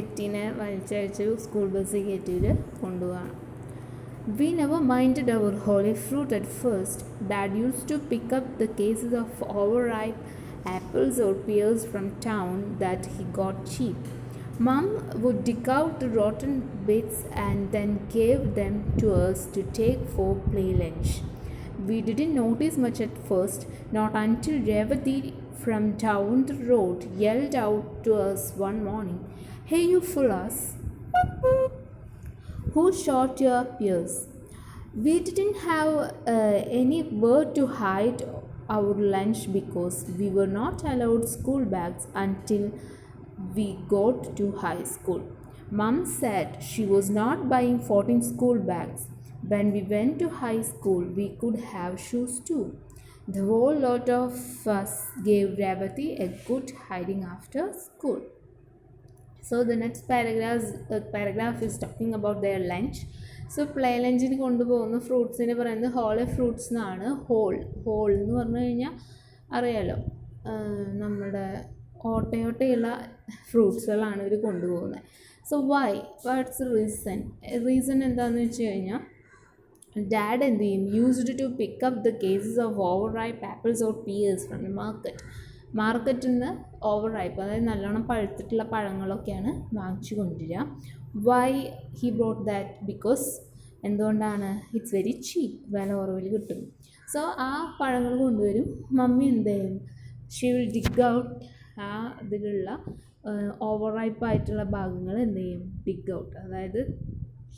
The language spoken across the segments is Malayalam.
കുട്ടീനെ വലിച്ചയച്ച് സ്കൂൾ ബസ്സിൽ കയറ്റിയിട്ട് കൊണ്ടുപോവാണ്. We never minded our holy fruit at first. Dad used to pick up the cases of overripe apples or pears from town that he got cheap. Mom would dig out the rotten bits and then gave them to us to take for play lunch. We didn't notice much at first, not until Revati from down the road yelled out to us one morning, "Hey you fools! Who shot your pears?" We didn't have anywhere to hide our lunch because we were not allowed school bags until we got to high school. Mom said she was not buying 14 school bags. When we went to high school, we could have shoes too. The whole lot of us gave Revati a good hiding after school. So the next paragraph is talking about their lunch. So play ലഞ്ചിന് കൊണ്ടുപോകുന്ന ഫ്രൂട്ട്സിന് പറയുന്നത് ഹോളി ഫ്രൂട്ട്സ് എന്നാണ്. ഹോൾ എന്ന് പറഞ്ഞു കഴിഞ്ഞാൽ അറിയാലോ, നമ്മുടെ ഓട്ടയുള്ള ഫ്രൂട്ട്സുകളാണ് ഇവർ കൊണ്ടുപോകുന്നത്. സോ വാട്ട്സ് റീസൺ എന്താണെന്ന് വെച്ച് കഴിഞ്ഞാൽ ഡാഡ് എന്ത് ചെയ്യും, used to pick up the cases of over ripe apples or pears from the മാർക്കറ്റിൽ നിന്ന് ഓവർ റൈപ്പ്, അതായത് നല്ലോണം പഴുത്തിട്ടുള്ള പഴങ്ങളൊക്കെയാണ് വാങ്ങിച്ചു കൊണ്ടുവരിക. Why he brought that? Because എന്തുകൊണ്ടാണ്? ഇറ്റ്സ് വെരി ചീപ്പ്, വില കുറവിൽ കിട്ടും. സോ ആ പഴങ്ങൾ കൊണ്ടുവരും. മമ്മി എന്ത് ചെയ്യും? ഷീ വിൽ ഡിഗ് ഔട്ട്, ആ ഇതിലുള്ള ഓവർ റൈപ്പ് ആയിട്ടുള്ള ഭാഗങ്ങൾ എന്ത് ചെയ്യും? ഡിഗ് ഔട്ട്, അതായത്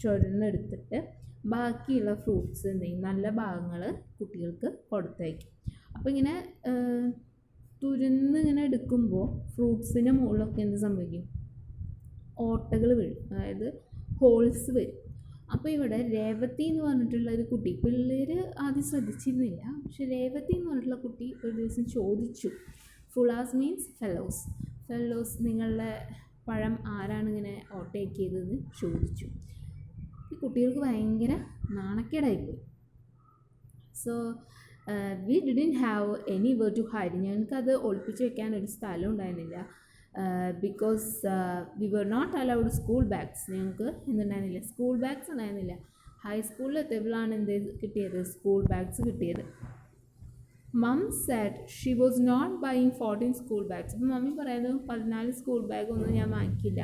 ചുരന്നെടുത്തിട്ട് ബാക്കിയുള്ള ഫ്രൂട്ട്സ് എന്ത് ചെയ്യും? നല്ല ഭാഗങ്ങൾ കുട്ടികൾക്ക് കൊടുത്തയക്കും. അപ്പോൾ ഇങ്ങനെ തുരന്നിങ്ങനെ എടുക്കുമ്പോൾ ഫ്രൂട്ട്സിൻ്റെ മുകളിലൊക്കെ എന്ത് സംഭവിക്കും? ഓട്ടകൾ വീഴും, അതായത് ഹോൾസ് വരും. അപ്പോൾ ഇവിടെ രേവതി എന്ന് പറഞ്ഞിട്ടുള്ള ഒരു കുട്ടി, പിള്ളേർ ആദ്യം ശ്രദ്ധിച്ചിരുന്നില്ല, പക്ഷെ രേവതി എന്ന് പറഞ്ഞിട്ടുള്ള കുട്ടി ഒരു ദിവസം ചോദിച്ചു. ഫുളാസ് മീൻസ് ഫെല്ലോസ്, നിങ്ങളുടെ പഴം ആരാണ് ഇങ്ങനെ ഓട്ടയാക്കിയതെന്ന് ചോദിച്ചു. ഈ കുട്ടികൾക്ക് ഭയങ്കര നാണക്കേടായിപ്പോയി. So we didn't have anywhere to hide, ഞങ്ങൾക്കത് ഒളിപ്പിച്ച് വെക്കാൻ ഒരു സ്ഥലം ഉണ്ടായിരുന്നില്ല. Because we were not allowed school bags, ഞങ്ങൾക്ക് എന്തുണ്ടായിരുന്നില്ല? സ്കൂൾ ബാഗ്സ് ഉണ്ടായിരുന്നില്ല. ഹൈസ്കൂളിൽ എത്തിയപ്പോഴാണ് എന്ത് കിട്ടിയത്? സ്കൂൾ ബാഗ്സ് കിട്ടിയത്. Mum said she was not buying 14 school bags. അപ്പോൾ മമ്മി പറയുന്നത് 14 സ്കൂൾ ബാഗൊന്നും ഞാൻ വാങ്ങിക്കില്ല.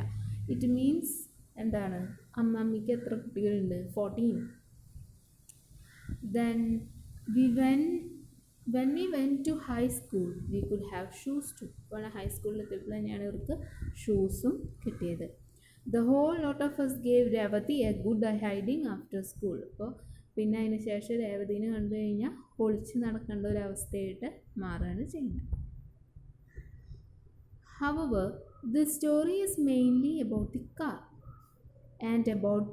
ഇറ്റ് മീൻസ് എന്താണ്? അമ്മമ്മയ്ക്ക് എത്ര കുട്ടികളുണ്ട്? 14. Then when we went to high school, we could have shoes too. അപ്പോൾ ഹൈസ്കൂളിൽ എത്തിയപ്പോൾ തന്നെയാണ് ഇവർക്ക് ഷൂസും കിട്ടിയത്. The whole lot of us gave Revati a good hiding after school. അപ്പോൾ പിന്നെ അതിന് ശേഷം രേവതിനെ കണ്ടു കഴിഞ്ഞാൽ ഒളിച്ച് നടക്കേണ്ട ഒരു അവസ്ഥയായിട്ട് മാറുകയാണ് ചെയ്യുന്നത്. However, this story is mainly about the car and about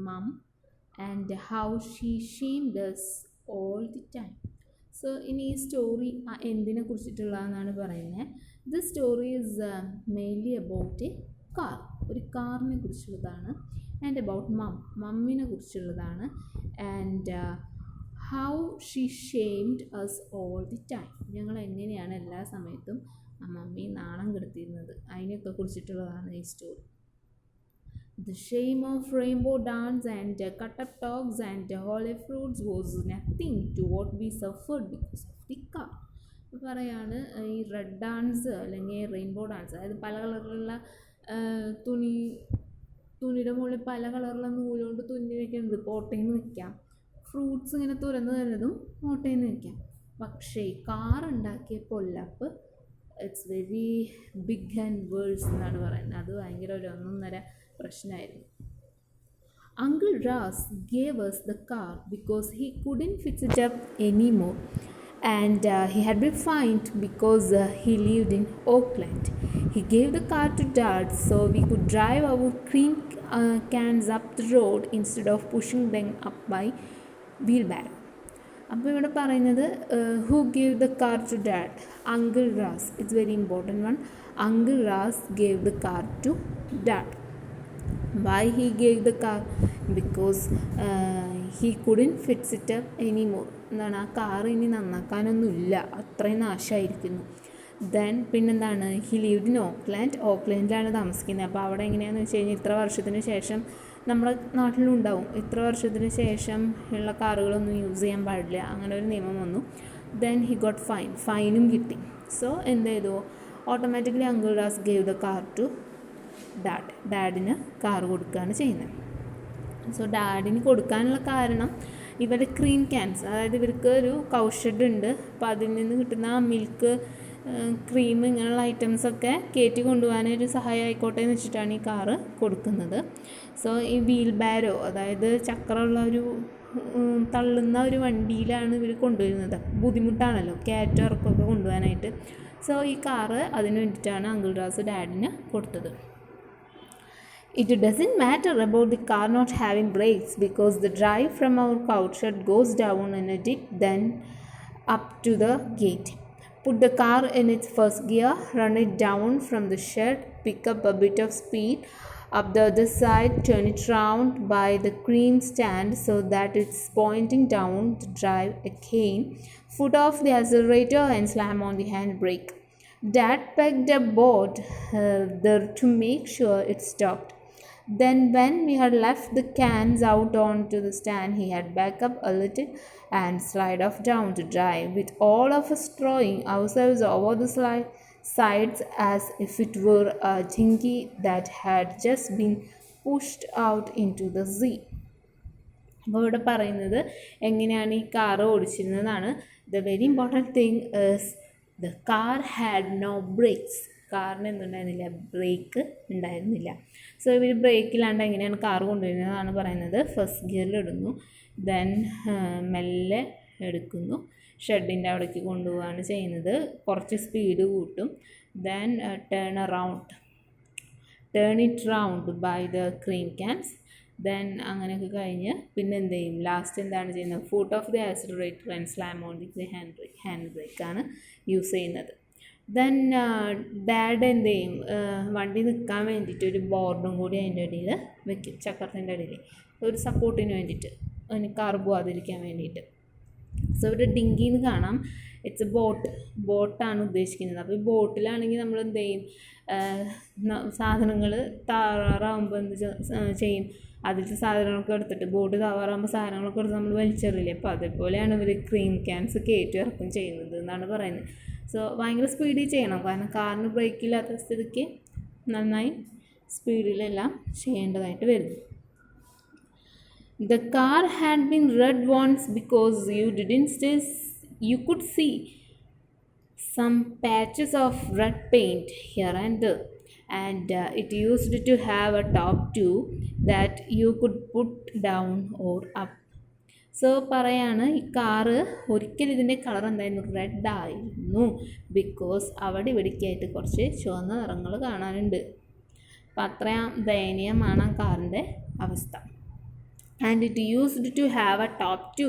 mom and how she shamed us all the time. So ഇനി ഈ സ്റ്റോറി എന്തിനെ കുറിച്ചിട്ടുള്ളതെന്നാണ് പറയുന്നത്. This story is mainly about a car, ഒരു കാറിനെ കുറിച്ചുള്ളതാണ്. ആൻഡ് അബൌട്ട് മമ്മിനെ കുറിച്ചുള്ളതാണ്. And how she shamed us all the time, ഞങ്ങൾ എങ്ങനെയാണ് എല്ലാ സമയത്തും മമ്മി നാണം കെടുത്തിരുന്നത്, അതിനെയൊക്കെ കുറിച്ചിട്ടുള്ളതാണ് ഈ story. The shame of rainbow dance and cut-up dogs and holy fruits was nothing to what we suffered because of the car. അപ്പോൾ പറയാണ് ഈ റെഡ് ഡാൻസ് അല്ലെങ്കിൽ റെയിൻബോ ഡാൻസ്, അതായത് പല കളറിലുള്ള തുണിയുടെ മുകളിൽ പല കളറിലുള്ള നൂലുകൊണ്ട് തുന്നി വയ്ക്കുന്നത്. ഇപ്പോൾ ഓട്ടയിൽ നിന്ന് വയ്ക്കാം, ഫ്രൂട്ട്സ് ഇങ്ങനെ തുറന്ന് തരുന്നതും ഓട്ടയിൽ നിന്ന് വയ്ക്കാം. പക്ഷേ കാർ ഉണ്ടാക്കിയ പൊല്ലപ്പ്, it's very big and worlds എന്നാണ് പറയുന്നത്. അത് ഭയങ്കര ഒരു ഒന്നൊന്നര പ്രശ്നമായിരുന്നു. Uncle Ras gave us the car because he couldn't fix it up anymore, and he had been fined because he lived in Oakland. He gave the car to Dad so we could drive our cream cans up the road instead of pushing them up by wheelbarrow. അപ്പോൾ ഇവിടെ പറയുന്നത് who gave the car to dad? Uncle Ras. It's very important one. Uncle Ras gave the car to dad. Why he gave the car? Because he couldn't fix it up anymore. എന്താണ്? ആ കാർ ഇനി നന്നാക്കാനൊന്നുമില്ല, അത്രയും നാശമായിരിക്കുന്നു. ദെൻ പിന്നെന്താണ്, ഹി ലീവ്ഡ് ഇൻ ഓക്ക്ലാൻഡിലാണ് താമസിക്കുന്നത്. അപ്പോൾ അവിടെ എങ്ങനെയാണെന്ന് വെച്ച് കഴിഞ്ഞാൽ ഇത്ര വർഷത്തിന് ശേഷം നമ്മുടെ നാട്ടിലും ഉണ്ടാവും, ഇത്ര വർഷത്തിന് ശേഷം ഉള്ള കാറുകളൊന്നും യൂസ് ചെയ്യാൻ പാടില്ല, അങ്ങനെ ഒരു നിയമം വന്നു. ദെൻ ഹി ഗോട്ട് ഫൈനും കിട്ടി. സോ എന്ത് ചെയ്തു, automatically uncle Das gave the car to ഡാഡിന് കാർ കൊടുക്കുകയാണ് ചെയ്യുന്നത്. സോ ഡാഡിന് കൊടുക്കാനുള്ള കാരണം ഇവരുടെ ക്രീം ക്യാൻസ്, അതായത് ഇവർക്ക് ഒരു കൗ ഷെഡ് ഉണ്ട്, അപ്പോൾ അതിൽ നിന്ന് കിട്ടുന്ന മിൽക്ക്, ക്രീം ഇങ്ങനെയുള്ള ഐറ്റംസൊക്കെ കയറ്റി കൊണ്ടുപോകാനൊരു സഹായം ആയിക്കോട്ടെ എന്ന് വെച്ചിട്ടാണ് ഈ കാറ് കൊടുക്കുന്നത്. സോ ഈ വീൽ ബാരോ, അതായത് ചക്രമുള്ള ഒരു തള്ളുന്ന ഒരു വണ്ടിയിലാണ് ഇവർ കൊണ്ടുവരുന്നത്. ബുദ്ധിമുട്ടാണല്ലോ കയറ്റം ഇറക്കമൊക്കെ കൊണ്ടുപോകാനായിട്ട്. സോ ഈ കാറ് അതിന് വേണ്ടിയിട്ടാണ് അങ്കിൾ ദാസ് ഡാഡിന് കൊടുത്തത്. It doesn't matter about the car not having brakes because the drive from our cowshed goes down in a ditch, then up to the gate. Put the car in its first gear, run it down from the shed, pick up a bit of speed up the other side, turn it round by the cream stand so that it's pointing down the drive again, foot off the accelerator and slam on the handbrake. Dad pegged a board there to make sure it stopped. Then when we had left the cans out onto the stand, he had back up a little and slide off down to drive, with all of us throwing ourselves over the sides as if it were a dinghy that had just been pushed out into the sea. അപ്പോൾ ഇവിടെ പറയുന്നത് എങ്ങനെയാണ് ഈ കാറ് ഓടിച്ചിരുന്നതാണ്. The very important thing is the car had no brakes. കാറിന് എന്തുണ്ടായിരുന്നില്ല, ബ്രേക്ക് ഉണ്ടായിരുന്നില്ല. സോ ഇവർ ബ്രേക്കില്ലാണ്ട് എങ്ങനെയാണ് കാർ കൊണ്ടുവരുന്നതാണ് പറയുന്നത്. ഫസ്റ്റ് ഗിയറിൽ ഇടുന്നു, ദെൻ മെല്ലെ എടുക്കുന്നു, ഷെഡിൻ്റെ അവിടേക്ക് കൊണ്ടുപോവുകയാണ് ചെയ്യുന്നത്. കുറച്ച് സ്പീഡ് കൂട്ടും, then turn it round by the cream cans. Then അങ്ങനെയൊക്കെ കഴിഞ്ഞ് പിന്നെ എന്ത് ചെയ്യും, ലാസ്റ്റ് എന്താണ് ചെയ്യുന്നത്, foot off the accelerator and slam on the hand ബ്രേക്കാണ് യൂസ് ചെയ്യുന്നത്. ദെൻ ഡാഡ് എന്ത് ചെയ്യും, വണ്ടി നിൽക്കാൻ വേണ്ടിയിട്ട് ഒരു ബോർഡും കൂടി അതിൻ്റെ ഇടയിൽ വെക്കും, ചക്രത്തിൻ്റെ ഇടയിൽ ഒരു സപ്പോർട്ടിന് വേണ്ടിയിട്ട്, അതിന് കാർ പോകാതിരിക്കാൻ വേണ്ടിയിട്ട്. സോ ഇവിടെ ഡിങ്കിന്ന് കാണാം, ഇറ്റ്സ് എ ബോട്ടാണ് ഉദ്ദേശിക്കുന്നത്. അപ്പോൾ ഈ ബോട്ടിലാണെങ്കിൽ നമ്മൾ എന്ത് ചെയ്യും, സാധനങ്ങൾ താറാറാകുമ്പോൾ എന്ത് ചെയ്യും, അതിലത്തെ സാധനങ്ങളൊക്കെ എടുത്തിട്ട്, ബോട്ട് താറാറാകുമ്പോൾ സാധനങ്ങളൊക്കെ എടുത്ത് നമ്മൾ വലിച്ചെറിയില്ലേ, അപ്പോൾ അതേപോലെയാണ് ഇവർ ക്രീം ക്യാൻസ് കയറ്റി ഇറക്കും ചെയ്യുന്നത് എന്നാണ് പറയുന്നത്. സോ ഭയങ്കര സ്പീഡിൽ ചെയ്യണം, കാരണം കാറിന് ബ്രേക്കില്ലാത്ത സ്ഥിതിക്ക് നന്നായി സ്പീഡിലെല്ലാം ചെയ്യേണ്ടതായിട്ട് വരുന്നു. The car had been red once because you could see some patches of red paint here and there, and it used to have a top too that you could put down or up. So പറയാണ്, ഈ കാറ് ഒരിക്കലും ഇതിൻ്റെ കളർ എന്തായിരുന്നു, റെഡ് ആയിരുന്നു, ബിക്കോസ് അവിടെ ഇവിടേക്കായിട്ട് കുറച്ച് ചുവന്ന നിറങ്ങൾ കാണാനുണ്ട്. അപ്പം അത്രയും ദയനീയമാണ് ആ കാറിൻ്റെ അവസ്ഥ. And it used to have a top too,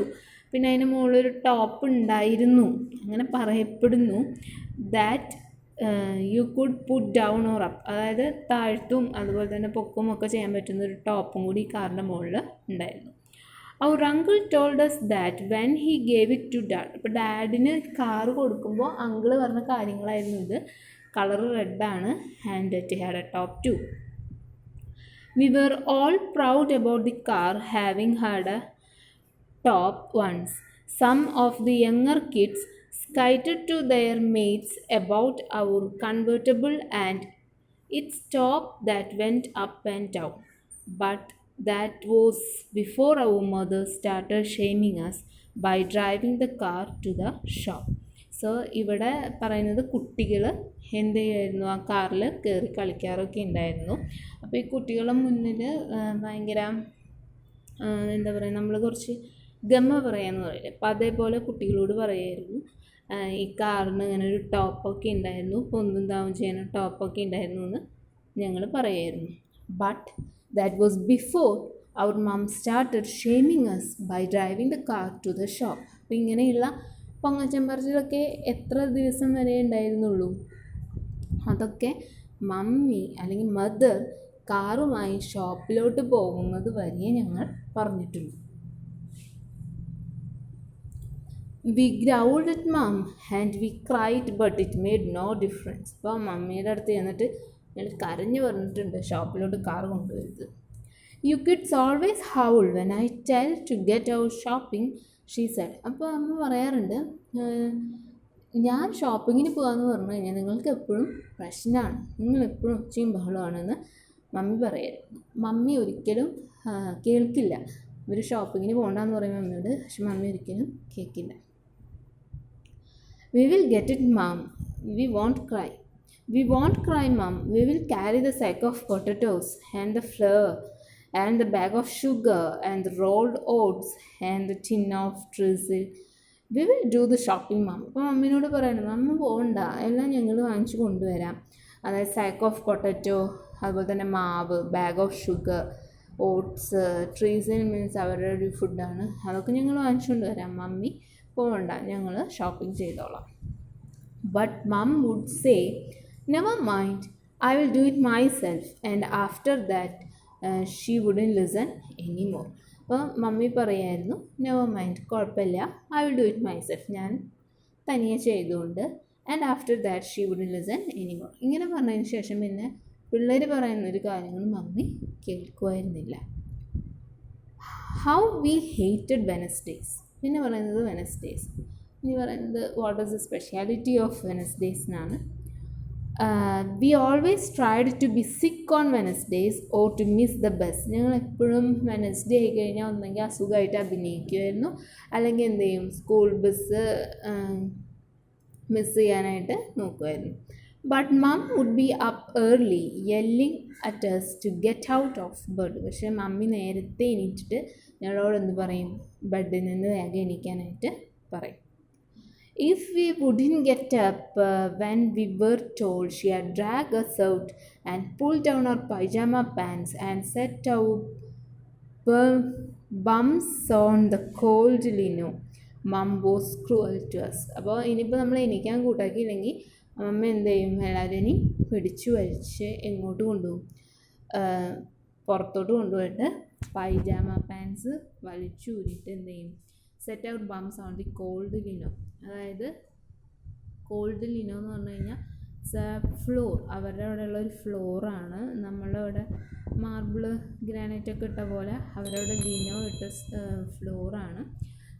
പിന്നെ അതിന് മുകളിലൊരു ടോപ്പ് ഉണ്ടായിരുന്നു, അങ്ങനെ പറയപ്പെടുന്നു. That you could put down or up, അതായത് താഴ്ത്തും അതുപോലെ തന്നെ പൊക്കും ഒക്കെ ചെയ്യാൻ പറ്റുന്ന ഒരു ടോപ്പും കൂടി ഈ കാറിൻ്റെ മുകളിൽ ഉണ്ടായിരുന്നു. Our uncle told us that when he gave it to dad, അപ്പോൾ ഡാഡിന് കാറ് കൊടുക്കുമ്പോൾ അങ്കിള് പറഞ്ഞ കാര്യങ്ങളായിരുന്നു ഇത്. കളർ റെഡാണ് and it had a top too. We were all proud about the car having had a top once. Some of the younger kids skited to their mates about our convertible and its top that went up and down. But that was before our mother started shaming us by driving the car to the shop. So ഇവിടെ പറയുന്നത് കുട്ടികൾ എന്ത് ചെയ്യുമായിരുന്നു, ആ കാറിൽ കയറി കളിക്കാറൊക്കെ ഉണ്ടായിരുന്നു. അപ്പോൾ ഈ കുട്ടികളുടെ മുന്നിൽ ഭയങ്കര എന്താ പറയുക, നമ്മൾ കുറച്ച് ഗമ പറയാമെന്ന് പറയില്ലേ, അപ്പോൾ അതേപോലെ കുട്ടികളോട് പറയുമായിരുന്നു. ഈ കാറിന് ഇങ്ങനെ ഒരു ടോപ്പൊക്കെ ഉണ്ടായിരുന്നു, പൊന്തും താവും ചെയ്യുന്ന ടോപ്പൊക്കെ ഉണ്ടായിരുന്നു എന്ന് ഞങ്ങൾ പറയുമായിരുന്നു. But that was before our mom started shaming us by driving the car to the shop. അപ്പോൾ ഇങ്ങനെയുള്ള പൊങ്ങച്ചം പറച്ചിലൊക്കെ എത്ര ദിവസം വരെ ഉണ്ടായിരുന്നുള്ളൂ, അതൊക്കെ മമ്മി അല്ലെങ്കിൽ മദർ കാറുമായി ഷോപ്പിലോട്ട് പോകുന്നത് വരെ ഞങ്ങൾ പറഞ്ഞിട്ടുണ്ട്. We growled at mum and we cried but it made no difference. അപ്പോൾ മമ്മിയുടെ അടുത്ത് ചെന്നിട്ട് ഞങ്ങൾ കരഞ്ഞു പറഞ്ഞിട്ടുണ്ട് ഷോപ്പിലോട്ട് കാർ കൊണ്ടുവരുന്നത്. You kids always howl when I tell to get out shopping, she said. അപ്പോൾ അമ്മ പറയാറുണ്ട്, ഞാൻ ഷോപ്പിങ്ങിന് പോകാമെന്ന് പറഞ്ഞു കഴിഞ്ഞാൽ നിങ്ങൾക്ക് എപ്പോഴും പ്രശ്നമാണ്, നിങ്ങളെപ്പോഴും ഒച്ചയും ബഹളമാണെന്ന് മമ്മി പറയായിരുന്നു. മമ്മി ഒരിക്കലും കേൾക്കില്ല. ഇവർ ഷോപ്പിങ്ങിന് പോകണ്ടെന്ന് പറയും മമ്മിയോട്, പക്ഷെ മമ്മി ഒരിക്കലും കേൾക്കില്ല. We will get it, Mom. We won't cry. We won't cry, Mom. We will carry the sack of potatoes and the flour and the bag of sugar and the rolled oats and the tin of drizzle. We will do the shopping, Mom. അപ്പോൾ മമ്മിനോട് പറയണം, മമ്മ പോകണ്ട, എല്ലാം ഞങ്ങൾ വാങ്ങിച്ചു കൊണ്ടുവരാം. അതായത് സാക്ക് ഓഫ് പൊട്ടറ്റോ, അതുപോലെ തന്നെ മാവ്, ബാഗ് ഓഫ് ഷുഗർ, ഓട്സ്, ട്രീസിൽ മീൻസ് അവരുടെ ഒരു ഫുഡാണ്, അതൊക്കെ ഞങ്ങൾ വാങ്ങിച്ചുകൊണ്ട് വരാം. മമ്മി പോകണ്ട, ഞങ്ങൾ ഷോപ്പിംഗ് ചെയ്തോളാം. But mum would say, never mind, I will do it myself. And after that she wouldn't listen any more. അപ്പോൾ മമ്മി പറയായിരുന്നു, നെവർ മൈൻഡ്, കുഴപ്പമില്ല, I will do it myself, ഞാൻ തനിയെ ചെയ്തുകൊണ്ട്. And after that she wouldn't listen any more. ഇങ്ങനെ പറഞ്ഞതിന് ശേഷം പിന്നെ പിള്ളേർ പറയുന്നൊരു കാര്യങ്ങളും മമ്മി കേൾക്കുമായിരുന്നില്ല. How we hated Wednesdays. പിന്നെ പറയുന്നത് വെനസ്ഡേയ്സ്. ഇനി പറയുന്നത് what is the speciality of വെനസ്ഡേയ്സ് എന്നാണ്. We always tried to be sick on Wednesdays or to miss the bus. ഞങ്ങൾ എപ്പോഴും വെനസ്ഡേ ആയി കഴിഞ്ഞാൽ ഒന്നെങ്കിൽ അസുഖമായിട്ട് അഭിനയിക്കുമായിരുന്നു, അല്ലെങ്കിൽ എന്ത് ചെയ്യും, സ്കൂൾ ബസ് മിസ് ചെയ്യാനായിട്ട് നോക്കുമായിരുന്നു. But mum would be up early yelling at us to get out of bed. പക്ഷേ മമ്മി നേരത്തെ എണീറ്റിട്ട് ഞങ്ങളോട് എന്ത് പറയും, ബെഡിൽ നിന്ന് വേഗം എണീക്കാനായിട്ട് പറയും. If we wouldn't get up when we were told, she had drag us out and pulled down our pajama pants and set our bums on the cold lino. Mum was cruel to us. അപ്പോൾ ഇനിയിപ്പോൾ നമ്മൾ എണീക്കാൻ കൂട്ടാക്കിയില്ലെങ്കിൽ അമ്മ എന്ത് ചെയ്യും, എല്ലാവരും പിടിച്ചു വലിച്ച് എങ്ങോട്ട് കൊണ്ടുപോകും, പുറത്തോട്ട് കൊണ്ടുപോയിട്ട് പൈജാമ പാൻസ് വലിച്ചൂരിയിട്ട് എന്ത് ചെയ്യും, set out bums on the cold lino. അതായത് കോൾഡ് ലിനോ എന്ന് പറഞ്ഞു കഴിഞ്ഞാൽ ഫ്ലോർ, അവരുടെ അവിടെയുള്ള ഒരു ഫ്ലോറാണ്. നമ്മളുടെ അവിടെ മാർബിൾ ഗ്രാനൈറ്റൊക്കെ ഇട്ട പോലെ അവരവിടെ ലിനോ ഇട്ട ഫ്ലോറാണ്.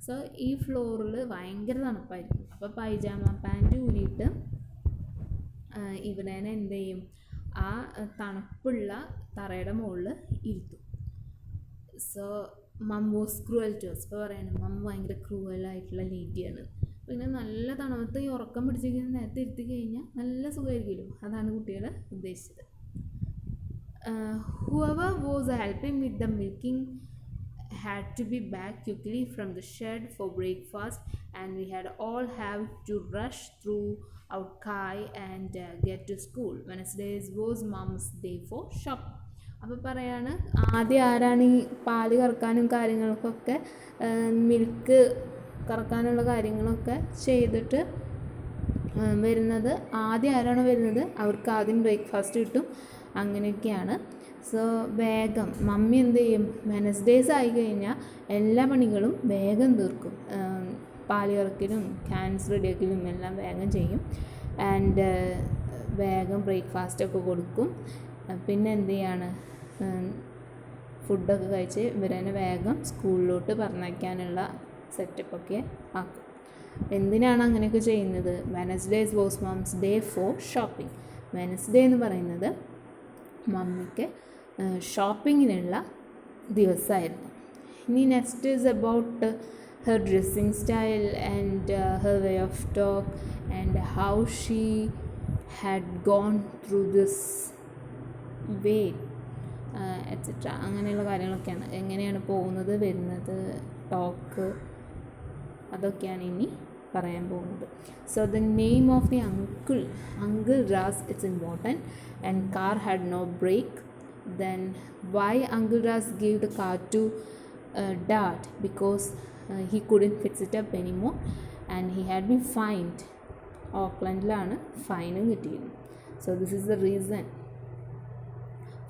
സോ ഈ ഫ്ലോറിൽ ഭയങ്കര തണുപ്പായിരിക്കും. അപ്പോൾ പൈജാമ പാൻറ്റ് ഊരിയിട്ട് ഇവനെ എന്ത് ചെയ്യും, ആ തണുപ്പുള്ള തറയുടെ മുകളിൽ ഇരുത്തും. So mum was cruel to us. ഇപ്പോൾ പറയണം, മം ഭയങ്കര ക്രൂവലായിട്ടുള്ള ലേഡിയാണ്. പിന്നെ നല്ല തണുപ്പത്ത് ഈ ഉറക്കം പിടിച്ചിരിക്കുന്ന നേരത്തെ ഇരുത്തി കഴിഞ്ഞാൽ നല്ല സുഖമായിരിക്കുമല്ലോ, അതാണ് കുട്ടികൾ ഉദ്ദേശിച്ചത്. Whoever was helping with the milking had to be back quickly from the shed for breakfast, and we had all have to rush through our car and get to school. Wednesdays was mom's day for shopping. അപ്പോൾ പറയാണ്, ആദ്യം ആരാണ് ഈ പാല് കറക്കാനും കാര്യങ്ങൾക്കൊക്കെ മിൽക്ക് കറക്കാനുള്ള കാര്യങ്ങളൊക്കെ ചെയ്തിട്ട് വരുന്നത്, ആദ്യം ആരാണോ വരുന്നത് അവർക്ക് ആദ്യം ബ്രേക്ക്ഫാസ്റ്റ് കിട്ടും. അങ്ങനെയൊക്കെയാണ്. സോ വേഗം മമ്മി എന്ത് ചെയ്യും, വെനസ്ഡേയ്സ് ആയി കഴിഞ്ഞാൽ എല്ലാ പണികളും വേഗം തീർക്കും. പാല് കറക്കലും ക്യാൻസ് റെഡിയാക്കലും എല്ലാം വേഗം ചെയ്യും. ആൻഡ് വേഗം ബ്രേക്ക്ഫാസ്റ്റൊക്കെ കൊടുക്കും. പിന്നെ എന്ത് ചെയ്യാണ്, ഫുഡൊക്കെ കഴിച്ച് ഇവരെ വേഗം സ്കൂളിലോട്ട് പറഞ്ഞയക്കാനുള്ള സെറ്റപ്പൊക്കെ ആക്കും. എന്തിനാണ് അങ്ങനെയൊക്കെ ചെയ്യുന്നത്? Wednesdays was moms day four shopping. Wednesday എന്ന് പറയുന്നത് മമ്മിക്ക് ഷോപ്പിങ്ങിനുള്ള ദിവസമായിരുന്നു. ഇനി next is about her dressing style and her way of talk and how she had gone through this way etc. അങ്ങനെയുള്ള കാര്യങ്ങളൊക്കെയാണ്, എങ്ങനെയാണ് പോകുന്നത് വരുന്നത്, ടോക്ക്, അതൊക്കെയാണ് ഇനി പറയാൻ പോകുന്നത്. So the name of the uncle Ras, it's important. And car had no brake. Then why uncle Ras gave the car to dad? Because he couldn't fix it up anymore and he had been fined. ഓക്ലൻഡിലാണ് ഫൈനും കിട്ടിയിരുന്നു. So this is the reason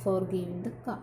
for giving the car.